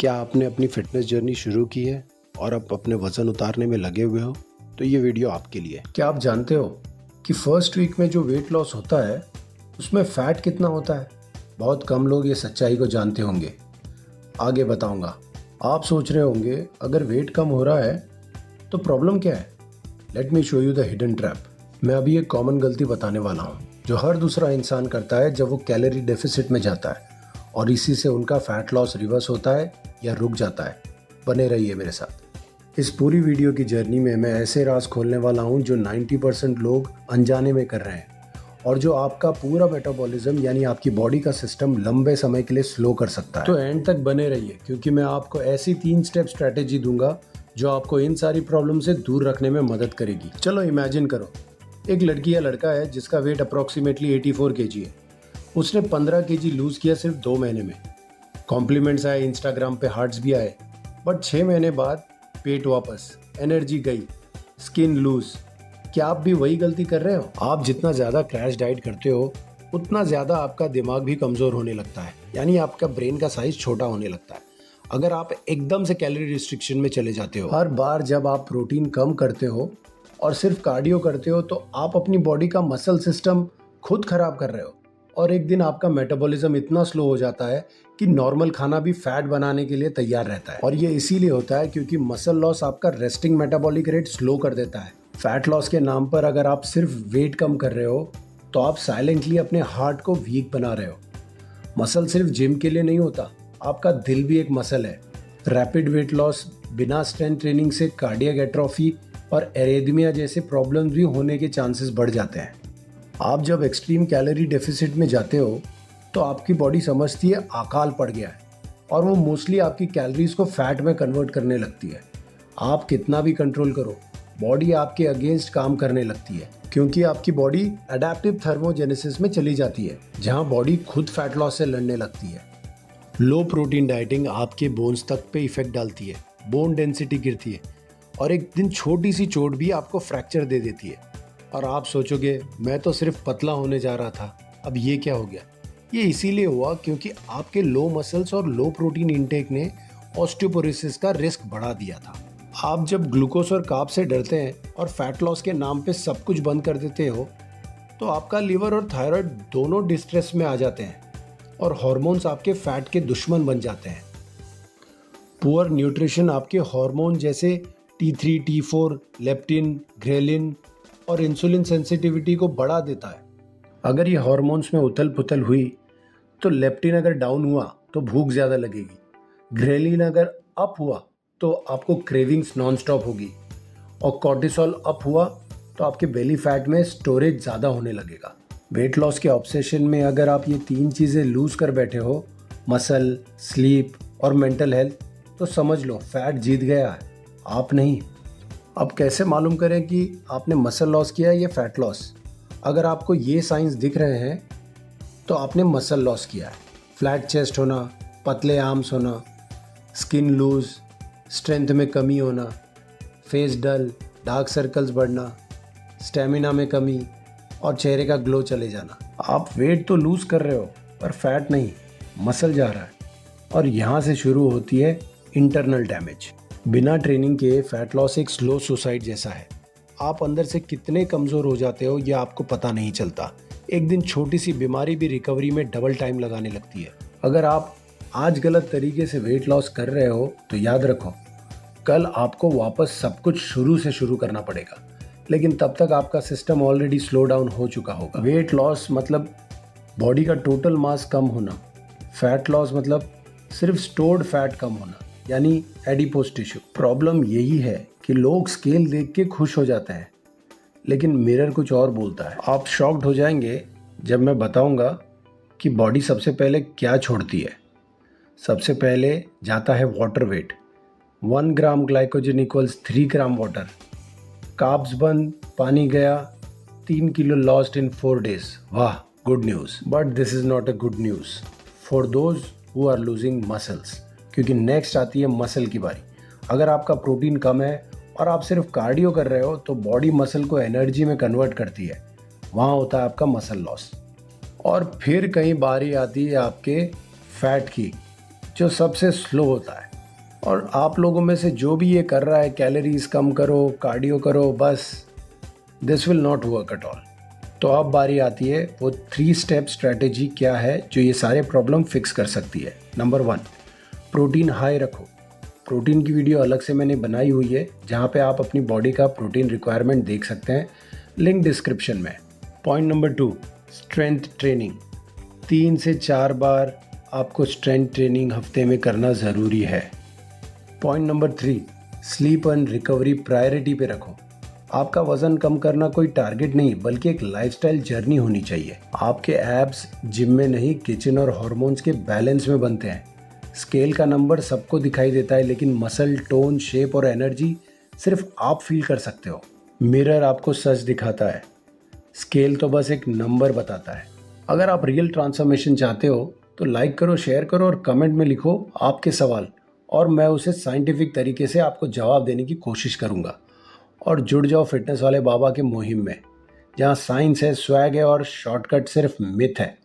क्या आपने अपनी फिटनेस जर्नी शुरू की है और अब अपने वज़न उतारने में लगे हुए हो? तो ये वीडियो आपके लिए है। क्या आप जानते हो कि फर्स्ट वीक में जो वेट लॉस होता है उसमें फैट कितना होता है? बहुत कम लोग ये सच्चाई को जानते होंगे। आगे बताऊंगा। आप सोच रहे होंगे अगर वेट कम हो रहा है तो प्रॉब्लम क्या है? Let me show you the hidden trap. मैं अभी एक कॉमन गलती बताने वाला हूँ जो हर दूसरा इंसान करता है जब वो कैलोरी डेफिसिट में जाता है, और इसी से उनका फैट लॉस रिवर्स होता है या रुक जाता है। बने रहिए मेरे साथ। इस पूरी वीडियो की जर्नी में मैं ऐसे राज खोलने वाला हूँ जो 90% लोग अनजाने में कर रहे हैं, और जो आपका पूरा मेटाबॉलिज्म यानी आपकी बॉडी का सिस्टम लंबे समय के लिए स्लो कर सकता है। तो एंड तक बने रहिए, क्योंकि मैं आपको ऐसी 3 स्टेप स्ट्रेटेजी दूंगा जो आपको इन सारी प्रॉब्लम से दूर रखने में मदद करेगी। चलो इमेजिन करो, एक लड़की या लड़का है जिसका वेट अप्रॉक्सीमेटली 84 kg है। उसने 15 kg लूज किया सिर्फ 2 महीने में। कॉम्प्लीमेंट्स आए, इंस्टाग्राम पे हार्ट्स भी आए, बट 6 महीने बाद पेट वापस, एनर्जी गई, स्किन लूज। क्या आप भी वही गलती कर रहे हो? आप जितना ज़्यादा क्रैश डाइट करते हो उतना ज़्यादा आपका दिमाग भी कमज़ोर होने लगता है, यानी आपका ब्रेन का साइज छोटा होने लगता है। अगर आप एकदम से कैलोरी रिस्ट्रिक्शन में चले जाते हो, हर बार जब आप प्रोटीन कम करते हो और सिर्फ कार्डियो करते हो, तो आप अपनी बॉडी का मसल सिस्टम खुद खराब कर रहे हो। और एक दिन आपका मेटाबॉलिज्म इतना स्लो हो जाता है कि नॉर्मल खाना भी फैट बनाने के लिए तैयार रहता है। और ये इसीलिए होता है क्योंकि मसल लॉस आपका रेस्टिंग मेटाबॉलिक रेट स्लो कर देता है। फैट लॉस के नाम पर अगर आप सिर्फ वेट कम कर रहे हो तो आप साइलेंटली अपने हार्ट को वीक बना रहे हो। मसल सिर्फ जिम के लिए नहीं होता, आपका दिल भी एक मसल है। रैपिड वेट लॉस बिना स्ट्रेंथ ट्रेनिंग से कार्डियक एट्रोफी और एरेथमिया जैसे प्रॉब्लम्स भी होने के चांसेस बढ़ जाते हैं। आप जब एक्सट्रीम कैलोरी डेफिसिट में जाते हो तो आपकी बॉडी समझती है अकाल पड़ गया है, और वो मोस्टली आपकी कैलोरीज को फैट में कन्वर्ट करने लगती है। आप कितना भी कंट्रोल करो, बॉडी आपके अगेंस्ट काम करने लगती है, क्योंकि आपकी बॉडी अडेप्टिव थर्मोजेनेसिस में चली जाती है, जहां बॉडी खुद फैट लॉस से लड़ने लगती है। लो प्रोटीन डाइटिंग आपके बोन्स तक पे इफेक्ट डालती है, बोन डेंसिटी गिरती है, और एक दिन छोटी सी चोट भी आपको फ्रैक्चर दे देती है। और आप सोचोगे मैं तो सिर्फ पतला होने जा रहा था, अब ये क्या हो गया? ये इसीलिए हुआ क्योंकि आपके लो मसल्स और लो प्रोटीन इंटेक ने ऑस्टियोपोरोसिस का रिस्क बढ़ा दिया था। आप जब ग्लूकोज और कार्ब से डरते हैं और फैट लॉस के नाम पे सब कुछ बंद कर देते हो, तो आपका लिवर और थायराइड दोनों डिस्ट्रेस में आ जाते हैं, और हार्मोन्स आपके फैट के दुश्मन बन जाते हैं। पुअर न्यूट्रिशन आपके हार्मोन जैसे T3, T4, लेप्टिन, ग्रेलिन और इंसुलिन सेंसिटिविटी को बढ़ा देता है। अगर ये हार्मोन्स में उथल पुथल हुई तो लेप्टिन अगर डाउन हुआ तो भूख ज़्यादा लगेगी, ग्रेलिन अगर अप हुआ तो आपको क्रेविंग्स नॉन स्टॉप होगी, और कॉर्टिसोल अप हुआ तो आपके बेली फैट में स्टोरेज ज़्यादा होने लगेगा। वेट लॉस के ऑब्सेशन में अगर आप ये 3 चीज़ें लूज कर बैठे हो, मसल, स्लीप और मेंटल हेल्थ, तो समझ लो फैट जीत गया है, आप नहीं। अब कैसे मालूम करें कि आपने मसल लॉस किया है या फैट लॉस? अगर आपको ये साइंस दिख रहे हैं तो आपने मसल लॉस किया है। फ्लैट चेस्ट होना, पतले आर्म्स होना, स्किन लूज, स्ट्रेंथ में कमी होना, फेस डल, डार्क सर्कल्स बढ़ना, स्टेमिना में कमी और चेहरे का ग्लो चले जाना। आप वेट तो लूज कर रहे हो पर फैट नहीं, मसल जा रहा है। और यहाँ से शुरू होती है इंटरनल डैमेज। बिना ट्रेनिंग के फैट लॉस एक स्लो सुसाइड जैसा है। आप अंदर से कितने कमज़ोर हो जाते हो ये आपको पता नहीं चलता। एक दिन छोटी सी बीमारी भी रिकवरी में डबल टाइम लगाने लगती है। अगर आप आज गलत तरीके से वेट लॉस कर रहे हो तो याद रखो, कल आपको वापस सब कुछ शुरू से शुरू करना पड़ेगा, लेकिन तब तक आपका सिस्टम ऑलरेडी स्लो डाउन हो चुका होगा। वेट लॉस मतलब बॉडी का टोटल मास कम होना, फैट लॉस मतलब सिर्फ स्टोर्ड फैट कम होना, यानी एडिपोज टिश्यू। प्रॉब्लम यही है कि लोग स्केल देख के खुश हो जाते हैं, लेकिन मिरर कुछ और बोलता है। आप शॉक्ड हो जाएंगे जब मैं बताऊंगा कि बॉडी सबसे पहले क्या छोड़ती है। सबसे पहले जाता है water weight. 1 gram glycogen equals 3 gram water. Carbs बंद, पानी गया, 3 किलो लॉस्ट इन 4 days। वाह, good news. But this is not a good news for those who are losing muscles, क्योंकि नेक्स्ट आती है मसल की बारी। अगर आपका प्रोटीन कम है और आप सिर्फ कार्डियो कर रहे हो तो बॉडी मसल को एनर्जी में कन्वर्ट करती है, वहाँ होता है आपका मसल लॉस। और फिर कहीं बारी आती है आपके फैट की, जो सबसे स्लो होता है। और आप लोगों में से जो भी ये कर रहा है, कैलोरीज कम करो, कार्डियो करो, बस this will not work at all. तो अब बारी आती है वो 3 स्टेप स्ट्रैटेजी क्या है जो ये सारे प्रॉब्लम फिक्स कर सकती है। नंबर 1, प्रोटीन हाई रखो। प्रोटीन की वीडियो अलग से मैंने बनाई हुई है जहाँ पे आप अपनी बॉडी का प्रोटीन रिक्वायरमेंट देख सकते हैं, लिंक डिस्क्रिप्शन में। Point number 2, strength training. 3 से 4 बार आपको स्ट्रेंथ ट्रेनिंग हफ्ते में करना ज़रूरी है। Point number 3, sleep and recovery priority पे रखो। आपका वज़न कम करना कोई टारगेट नहीं बल्कि एक लाइफस्टाइल जर्नी होनी चाहिए। आपके एब्स जिम में नहीं, किचन और हार्मोन्स के बैलेंस में बनते हैं। स्केल का नंबर सबको दिखाई देता है लेकिन मसल टोन, शेप और एनर्जी सिर्फ आप फील कर सकते हो। मिरर आपको सच दिखाता है, स्केल तो बस एक नंबर बताता है। अगर आप रियल ट्रांसफॉर्मेशन चाहते हो तो लाइक करो, शेयर करो और कमेंट में लिखो आपके सवाल, और मैं उसे साइंटिफिक तरीके से आपको जवाब देने की कोशिश करूँगा। और जुड़ जाओ फिटनेस वाले बाबा के मुहिम में, जहाँ साइंस है, स्वैग है और शॉर्टकट सिर्फ मिथ है।